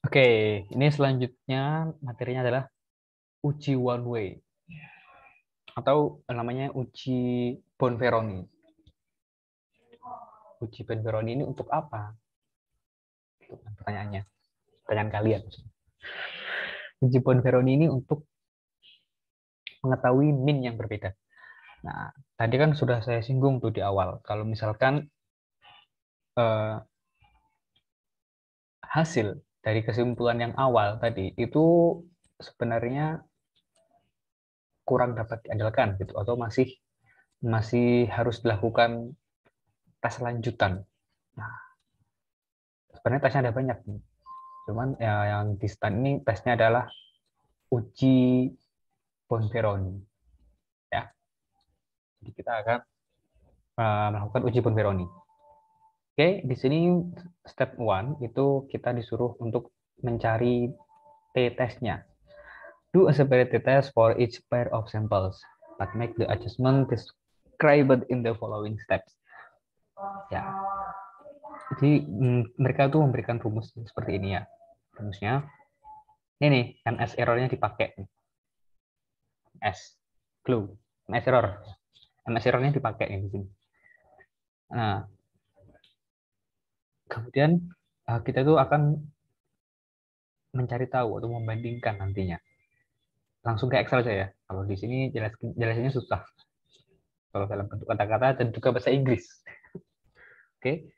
Oke, ini selanjutnya materinya adalah uji one way atau namanya uji Bonferroni. Uji Bonferroni ini untuk apa? Itu kan pertanyaannya, pertanyaan kalian. Uji Bonferroni ini untuk mengetahui min yang berbeda. Nah, tadi kan sudah saya singgung tuh di awal. Kalau misalkan eh, hasil dari kesimpulan yang awal tadi itu sebenarnya kurang dapat diandalkan gitu atau masih masih harus dilakukan tes lanjutan. Nah, sebenarnya tesnya ada banyak nih. Cuman ya, yang di stand ini tesnya adalah uji Bonferroni ya. Jadi kita akan melakukan uji Bonferroni. Oke, di sini step one itu kita disuruh untuk mencari t-testnya. Do a separate test for each pair of samples, but make the adjustment described in the following steps. Ya, jadi mereka tuh memberikan rumus seperti ini ya. Rumusnya ini nih, MS errornya dipakai. MS clue, MS error, MS errornya dipakai di sini. Nah, kemudian kita tuh akan mencari tahu atau membandingkan nantinya. Langsung ke Excel saja ya. Kalau di sini jelasinnya susah. Kalau dalam bentuk kata-kata dan juga bahasa Inggris. Oke,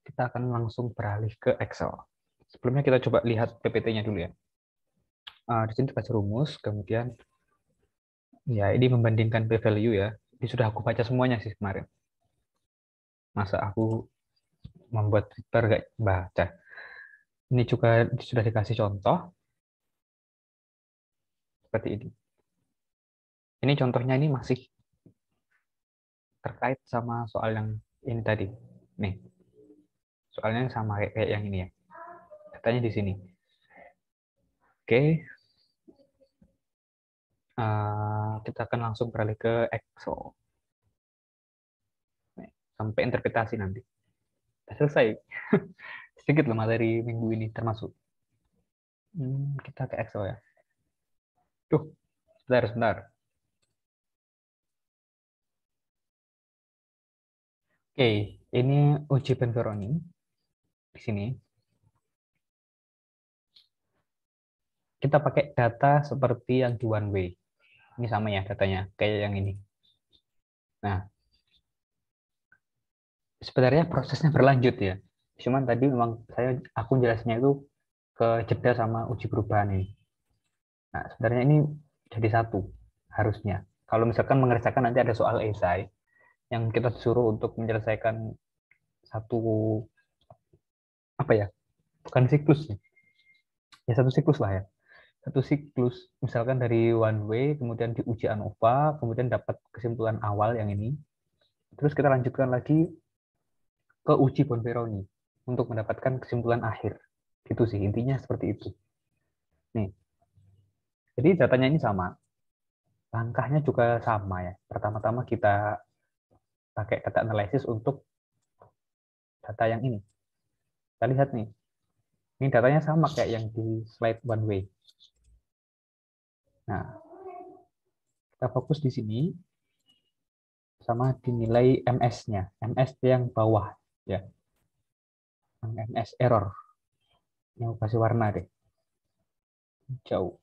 kita akan langsung beralih ke Excel. Sebelumnya kita coba lihat PPT-nya dulu ya. Di sini dikasih rumus, kemudian ya ini membandingkan p-value ya. Ini sudah aku baca semuanya sih kemarin. Masa aku membuat paper gak baca. Ini juga sudah dikasih contoh seperti ini. Ini contohnya ini masih terkait sama soal yang ini tadi. Nih, soalnya sama kayak yang ini ya. Katanya di sini. Oke, kita akan langsung beralih ke Excel. Sampai interpretasi nanti. Selesai. Sedikit loh materi minggu ini termasuk. Kita ke Excel ya. Tuh, sebentar. Oke, ini uji Bonferroni di sini. Kita pakai data seperti yang di one way. Ini sama ya datanya, kayak yang ini. Nah, sebenarnya prosesnya berlanjut ya. Cuman tadi memang aku jelasnya itu ke jeda sama uji perubahan ini. Nah, sebenarnya ini jadi satu harusnya. Kalau misalkan mengerjakan nanti ada soal esai yang kita disuruh untuk menyelesaikan satu apa ya? Bukan siklus ya. Ya satu siklus lah ya. Satu siklus misalkan dari one way kemudian diuji ANOVA, kemudian dapat kesimpulan awal yang ini. Terus kita lanjutkan lagi ke uji Bonferroni untuk mendapatkan kesimpulan akhir. Gitu sih, intinya seperti itu. Nih, jadi datanya ini sama. Langkahnya juga sama ya. Pertama-tama kita pakai data analisis untuk data yang ini. Kita lihat nih, ini datanya sama kayak yang di slide one way. Nah, kita fokus di sini sama dinilai MS-nya. MS yang bawah ya. MS error. Yang kasih warna deh. Jauh.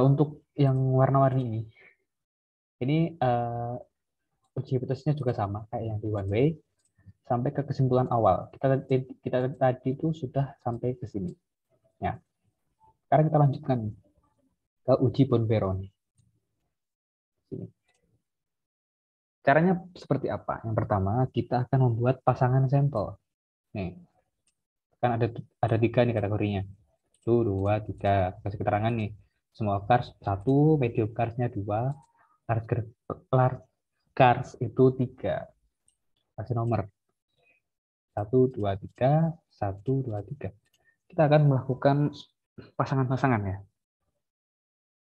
Untuk yang warna-warni ini uji hipotesisnya juga sama kayak yang di one way sampai ke kesimpulan awal. Kita tadi itu sudah sampai ke sini. Ya. Sekarang kita lanjutkan ke uji Bonferroni. Caranya seperti apa? Yang pertama, kita akan membuat pasangan sampel. Nih, kan ada tiga nih kategorinya. Satu, dua, tiga. Kasih keterangan nih. Small cars satu, medium carsnya dua, large cars itu tiga. Kasih nomor satu, dua, tiga, satu, dua, tiga. Kita akan melakukan pasangan-pasangan ya.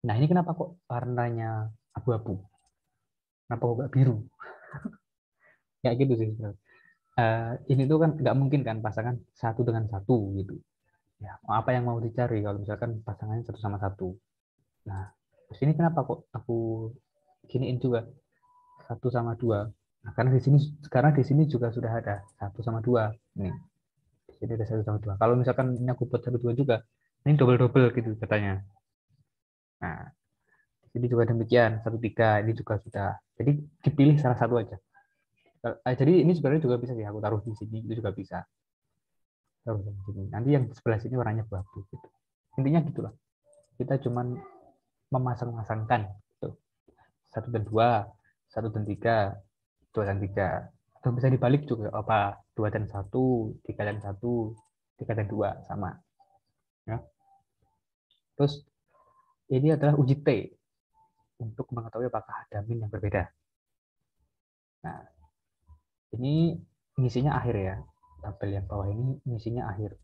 Nah, ini kenapa kok warnanya abu-abu? Kenapa kok nggak biru? Kayak gitu sih. Ini tuh kan nggak mungkin kan pasangan satu dengan satu gitu. Ya, apa yang mau dicari kalau misalkan pasangannya satu sama satu. Nah, di sini kenapa kok aku giniin juga satu sama dua? Nah, karena di sini juga sudah ada satu sama dua. Nih, di sini ada satu sama dua. Kalau misalkan ini aku buat satu dua juga, ini double double gitu katanya. Nah, di sini juga demikian satu tiga ini juga sudah. Jadi dipilih salah satu aja. Jadi ini sebenarnya juga bisa sih aku taruh di sini itu juga bisa. Taruh di sini. Nanti yang sebelah sini warnanya abu-abu gitu. Intinya gitulah. Kita cuman memasang-masangkan gitu. Satu dan dua, satu dan tiga, dua dan tiga. Atau bisa dibalik juga apa dua dan satu, tiga dan satu, tiga dan dua sama. Ya. Terus ini adalah uji T untuk mengetahui apakah ada min yang berbeda. Nah, ini ngisinya akhir ya. Tabel yang bawah ini ngisinya akhir.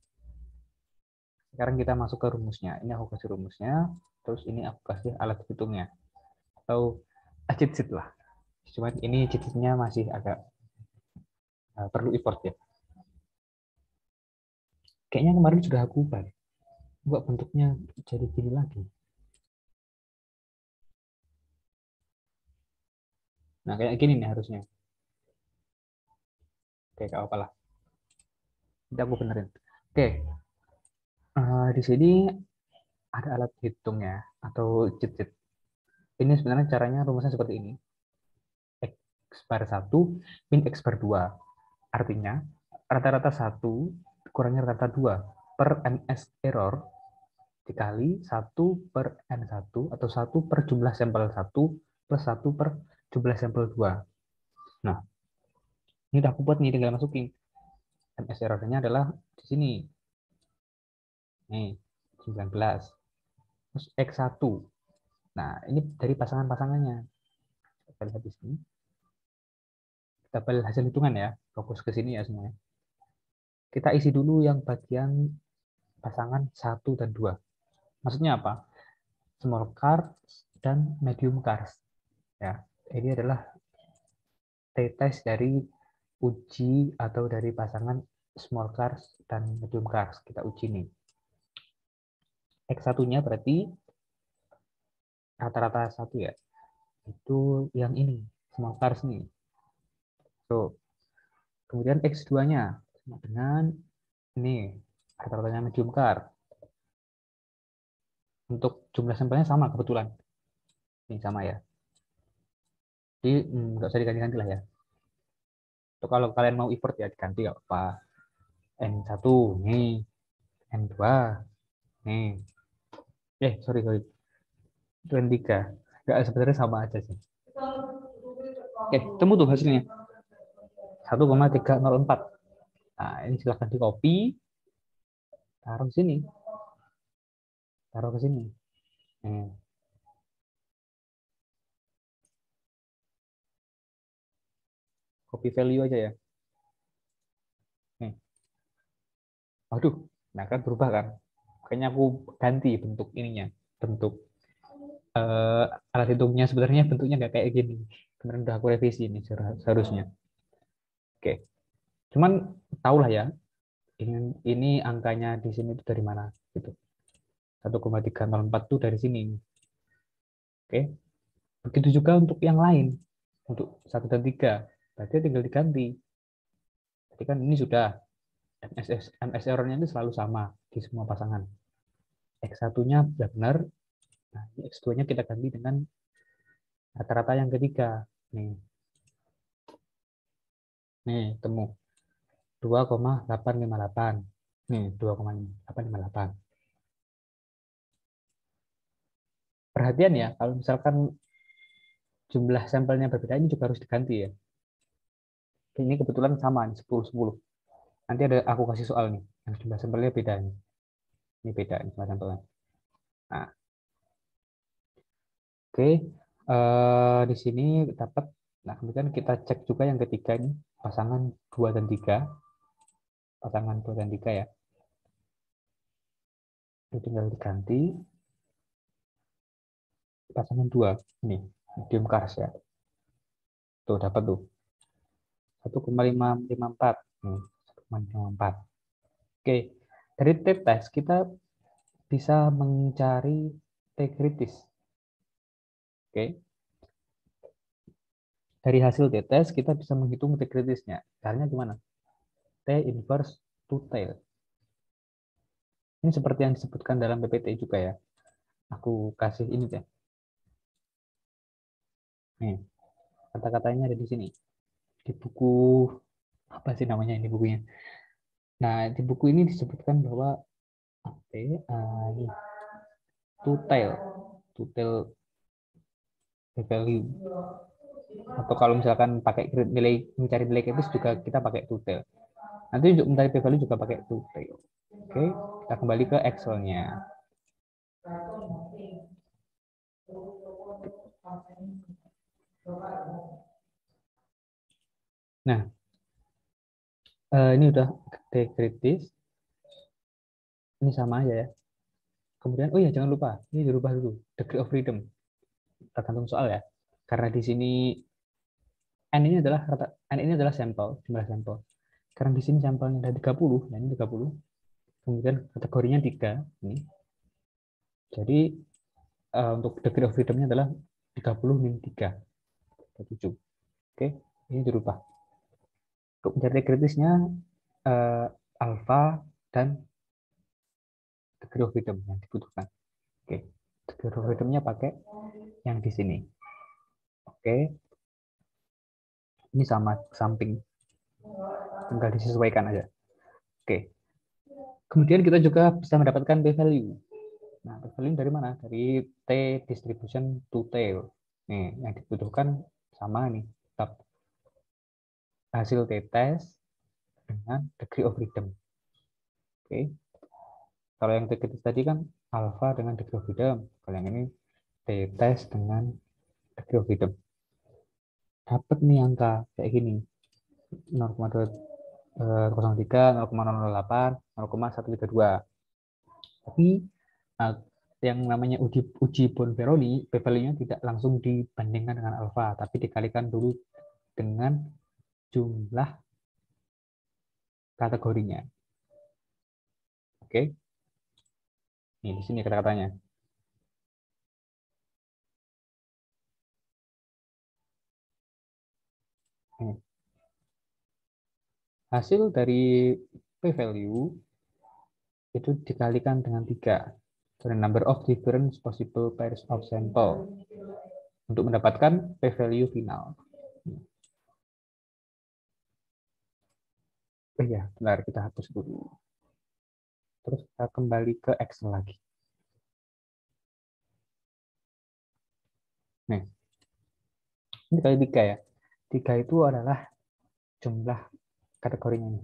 Sekarang kita masuk ke rumusnya. Ini aku kasih rumusnya, terus ini aku kasih alat hitungnya. Atau cheat sheet lah. Cuman ini cheat sheet-nya masih agak perlu effort ya. Kayaknya kemarin sudah aku ubah. Buat bentuknya jadi gini lagi. Nah, kayak gini nih harusnya. Oke, gak apa-apa lah. Nanti aku benerin. Oke, di sini ada alat hitungnya atau cheat sheet. Ini sebenarnya caranya rumusnya seperti ini. X bar 1 min X bar 2. Artinya, rata-rata 1 kurangnya rata-rata 2 per ns error dikali 1/n1 atau 1/jumlah sampel 1 plus 1/jumlah sampel 2. Nah, ini udah aku buat nih, tinggal masukin. ns errornya adalah di sini. Nih, 19. Terus X1. Nah, ini dari pasangan-pasangannya. Kita lihat di sini. Kita balik hasil hitungan ya. Fokus ke sini ya semuanya. Kita isi dulu yang bagian pasangan 1 dan 2. Maksudnya apa? Small cars dan medium cars. Ya, ini adalah t-test dari uji atau dari pasangan small cars dan medium cars. Kita uji nih. X1-nya berarti rata-rata 1 ya. Itu yang ini, small cars nih. So, kemudian X2-nya sama dengan ini, rata-ratanya medium car. Untuk jumlah sampelnya sama kebetulan. Ini sama ya. Jadi nggak usah diganti-ganti lah ya. So, kalau kalian mau effort ya diganti nggak apa. N1 nih, N2 nih. Sorry. Itu N3. Nggak, sebenarnya sama aja sih. Oke, temu tuh hasilnya. 1,304. Nah, ini silahkan di copy, taruh sini. Taruh ke sini. Nih. Copy value aja ya. Nih. Waduh, nah kan berubah kan. Kayaknya aku ganti bentuk ininya. Bentuk alat hitungnya sebenarnya bentuknya nggak kayak gini. Kemarin udah aku revisi ini seharusnya. Oke. Cuman tahulah ya, ini angkanya di sini itu dari mana gitu. 1,304 itu dari sini. Oke. Begitu juga untuk yang lain. Untuk 1 dan 3. Berarti tinggal diganti. Jadi kan ini sudah MS error-nya itu selalu sama di semua pasangan. X1-nya benar. Nah, X2-nya kita ganti dengan rata-rata yang ketiga. Nih. Nih, temu. 2,858. Nih, 2,858. Perhatian ya, kalau misalkan jumlah sampelnya berbeda, ini juga harus diganti ya. Ini kebetulan sama, nih, 10-10. Nanti ada aku kasih soal nih, yang jumlah sampelnya beda nih. Ini beda nih jumlah sampelnya. Nah, oke. Di sini dapat, nah kemudian kita cek juga yang ketiga ini, pasangan 2 dan 3. Pasangan 2 dan 3 ya. Ini tinggal diganti. Pasangan 2, ini, medium cars ya. Tuh, dapat tuh. 1,554. 1,554. Oke, dari t-test kita bisa mencari T kritis. Oke. Dari hasil t-test kita bisa menghitung T kritisnya. Caranya gimana? T inverse to tail. Ini seperti yang disebutkan dalam PPT juga ya. Aku kasih ini deh. Nih, kata-katanya ada di sini. Di buku, apa sih namanya ini bukunya? Nah, di buku ini disebutkan bahwa ini to tail value. Atau kalau misalkan pakai nilai mencari nilai kritis juga kita pakai to tail. Nanti untuk mencari p-value juga pakai to tail. Oke, kita kembali ke Excel-nya. Nah, ini udah T kritis. Ini sama aja ya. Kemudian, oh ya jangan lupa, ini dirubah dulu. Degree of freedom. Tergantung soal ya. Karena di sini N ini adalah sampel, jumlah sampel. Karena di sini sampelnya ada 30, nah ini 30. Kemudian kategorinya 3. Ini. Jadi untuk degree of freedom-nya adalah 30 min 3. 7. Oke, ini dirubah. Untuk mencari kritisnya alpha dan degree of freedom yang dibutuhkan. Oke, degree of freedom-nya pakai yang di sini. Oke, ini sama samping, tinggal disesuaikan aja. Oke, kemudian kita juga bisa mendapatkan p-value. Nah, p-value dari mana? Dari T distribution to tail. Nih, yang dibutuhkan sama nih, tetap hasil t-test dengan degree of freedom. Oke, kalau yang t-test tadi kan alpha dengan degree of freedom. Kalau yang ini t-test dengan degree of freedom. Dapat nih angka kayak gini. 0,203, 0,008, 0,132. Tapi yang namanya uji Bonferroni, p-value-nya tidak langsung dibandingkan dengan alfa, tapi dikalikan dulu dengan jumlah kategorinya. Oke, ini di sini kata-katanya. Hasil dari p-value itu dikalikan dengan 3. The number of different possible pairs of sample untuk mendapatkan p-value final. Oh ya, bentar kita hapus dulu. Terus kita kembali ke Excel lagi. Nih, ini kali 3 ya. 3 itu adalah jumlah kategorinya.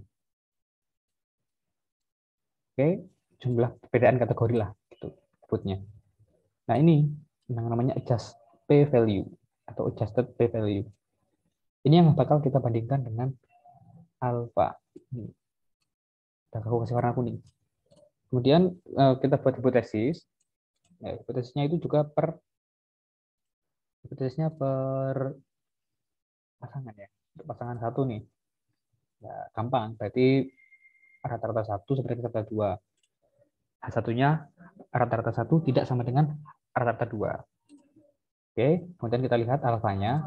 Oke, jumlah perbedaan kategori lah, gitu sebutnya. Nah ini yang namanya adjust p-value atau adjusted p-value. Ini yang bakal kita bandingkan dengan alpha. Dan aku kasih warna kuning. Kemudian kita buat hipotesis. Nah, hipotesisnya itu juga hipotesisnya per pasangan ya. Untuk pasangan satu nih, ya, gampang. Berarti rata-rata 1 seperti rata-rata 2. Satunya rata-rata 1 tidak sama dengan rata-rata 2. Oke, kemudian kita lihat alfanya.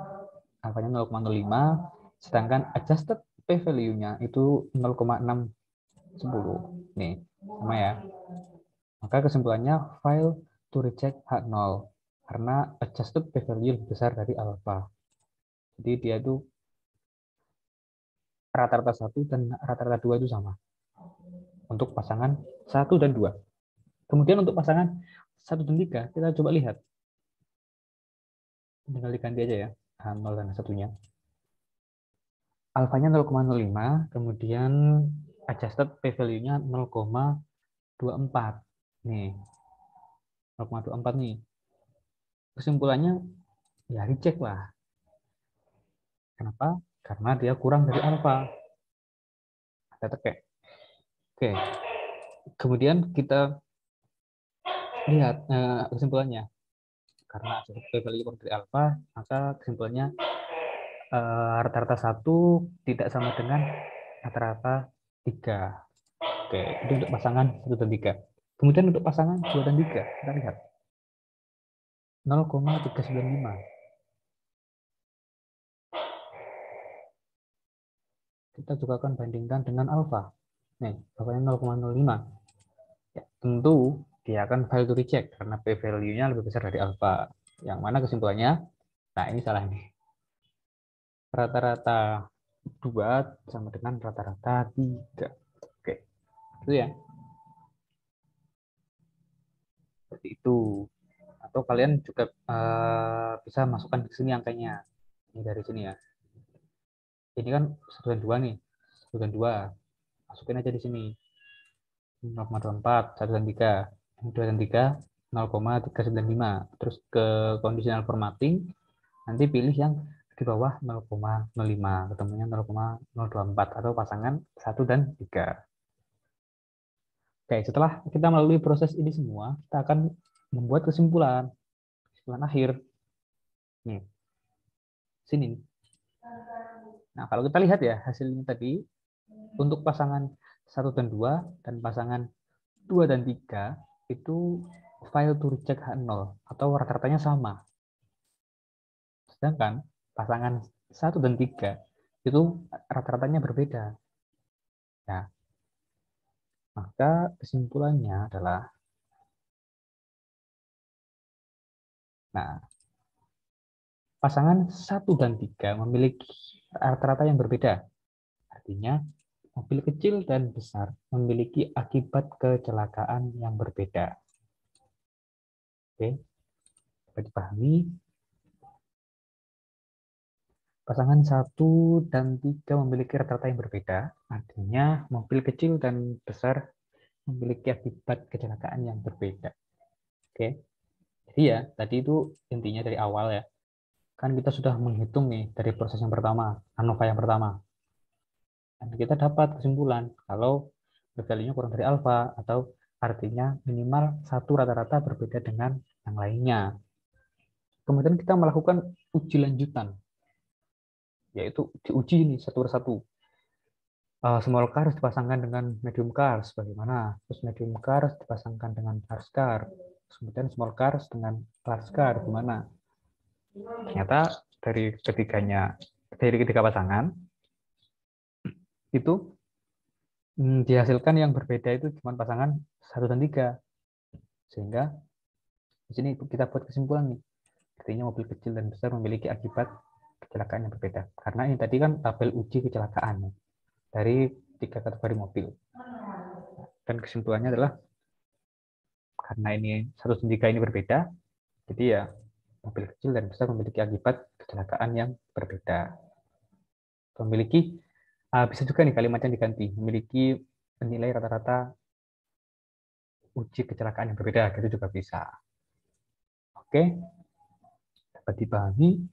Alfanya 0,05, sedangkan adjusted p-value-nya itu 0,610. Nih, sama ya. Maka kesimpulannya file to reject H0 karena adjusted p-value lebih besar dari alpha. Jadi dia itu rata-rata 1 dan rata-rata 2 itu sama. Untuk pasangan 1 dan 2. Kemudian untuk pasangan 1 dan 3, kita coba lihat. Tinggal diganti aja ya, H0 dan satunya. Alfanya 0,05, kemudian adjusted p-value-nya 0,24. Nih, 0,24 nih. Kesimpulannya, ya reject lah. Kenapa? Karena dia kurang dari alfa. Ada tekek. Oke. Kemudian kita lihat kesimpulannya. Karena p-value kurang dari alfa, maka kesimpulannya rata-rata 1 tidak sama dengan rata-rata 3. Oke, itu untuk pasangan 1 dan 3. Kemudian untuk pasangan 2 dan 3, kita lihat 0,395. Kita juga akan bandingkan dengan alfa. Nih, alfanya 0,05. Ya, tentu dia akan value to reject karena p value-nya lebih besar dari alfa. Yang mana kesimpulannya? Nah, ini salah nih. Rata-rata 2 sama dengan rata-rata 3. Oke, itu ya. Seperti itu. Atau kalian juga bisa masukkan di sini angkanya. Ini dari sini ya. Ini kan 1 dan 2 nih. 1 dan 2. Masukin aja di sini. 0,24, 1 dan 3. 2 dan 3, 0,395. Terus ke conditional formatting, nanti pilih yang di bawah 0,05. Ketemunya 0,024 atau pasangan 1 dan 3. Oke, setelah kita melalui proses ini semua, kita akan membuat kesimpulan. Kesimpulan akhir. Nih, sini. Nah, kalau kita lihat ya hasilnya tadi, untuk pasangan 1 dan 2 dan pasangan 2 dan 3 itu file to reject H0 atau rata-ratanya sama. Sedangkan pasangan 1 dan 3 itu rata-ratanya berbeda. Nah, maka kesimpulannya adalah pasangan 1 dan 3 memiliki rata-rata yang berbeda. Artinya mobil kecil dan besar memiliki akibat kecelakaan yang berbeda. Oke, dapat dipahami. Pasangan 1 dan 3 memiliki rata-rata yang berbeda, artinya mobil kecil dan besar memiliki akibat kecelakaan yang berbeda. Oke, jadi ya tadi itu intinya dari awal ya. Kan kita sudah menghitung nih dari proses yang pertama, ANOVA yang pertama. Dan kita dapat kesimpulan kalau value-nya kurang dari alfa atau artinya minimal satu rata-rata berbeda dengan yang lainnya. Kemudian kita melakukan uji lanjutan, yaitu diuji ini satu persatu. Small cars dipasangkan dengan medium cars, bagaimana? Terus medium cars dipasangkan dengan large car. Kemudian small cars dengan large car, gimana? Ternyata dari ketiga pasangan, itu dihasilkan yang berbeda itu cuma pasangan 1 dan 3. Sehingga di sini kita buat kesimpulan nih. Artinya mobil kecil dan besar memiliki akibat kecelakaan yang berbeda. Karena ini tadi kan tabel uji kecelakaan dari 3 kategori mobil. Dan kesimpulannya adalah karena ini 1 dan 3 ini berbeda, jadi ya mobil kecil dan besar memiliki akibat kecelakaan yang berbeda. Memiliki bisa juga nih kalimatnya diganti, memiliki nilai rata-rata uji kecelakaan yang berbeda, gitu juga bisa. Oke, dapat dipahami?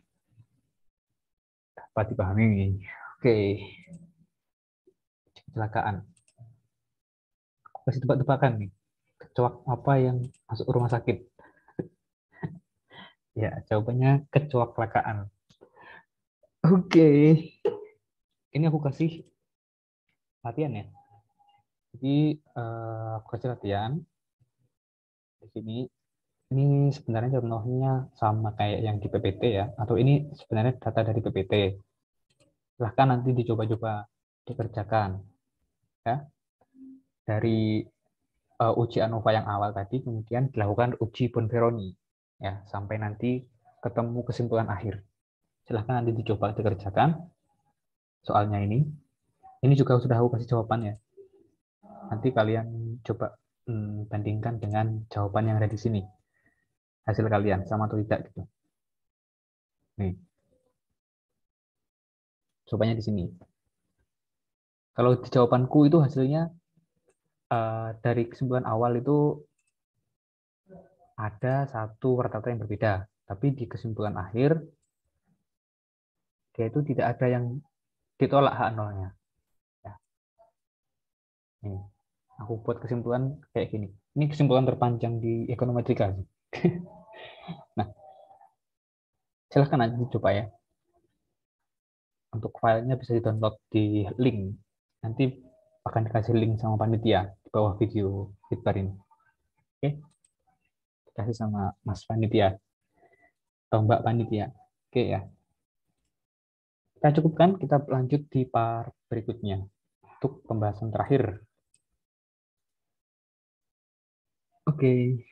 Dapat dipahami. Oke, uji kecelakaan. Aku kasih tebak-tebakan nih. Kecoak apa yang masuk rumah sakit? Ya, jawabannya kecoak kecelakaan. Oke, ini aku kasih latihan ya. Jadi aku kasih latihan di sini. Ini sebenarnya contohnya sama kayak yang di PPT ya, atau ini sebenarnya data dari PPT. Silahkan nanti dicoba-coba dikerjakan ya. Dari uji ANOVA yang awal tadi, kemudian dilakukan uji Bonferroni ya, sampai nanti ketemu kesimpulan akhir. Silahkan nanti dicoba dikerjakan soalnya ini. Ini juga sudah aku kasih jawabannya. Nanti kalian coba bandingkan dengan jawaban yang ada di sini. Hasil kalian sama atau tidak gitu. Nih, jawabannya di sini. Kalau di jawabanku itu hasilnya dari kesimpulan awal itu ada satu rata-rata yang berbeda, tapi di kesimpulan akhir dia itu tidak ada yang ditolak H0-nya. Ya. Nih, aku buat kesimpulan kayak gini. Ini kesimpulan terpanjang di ekonometrika. Nah, silahkan aja dicoba ya. Untuk filenya bisa di-download di link. Nanti akan dikasih link sama panitia di bawah video Fitbar ini. Oke, dikasih sama Mas Panitia atau Mbak Panitia. Oke ya. Kita cukupkan, kita lanjut di part berikutnya untuk pembahasan terakhir. Oke.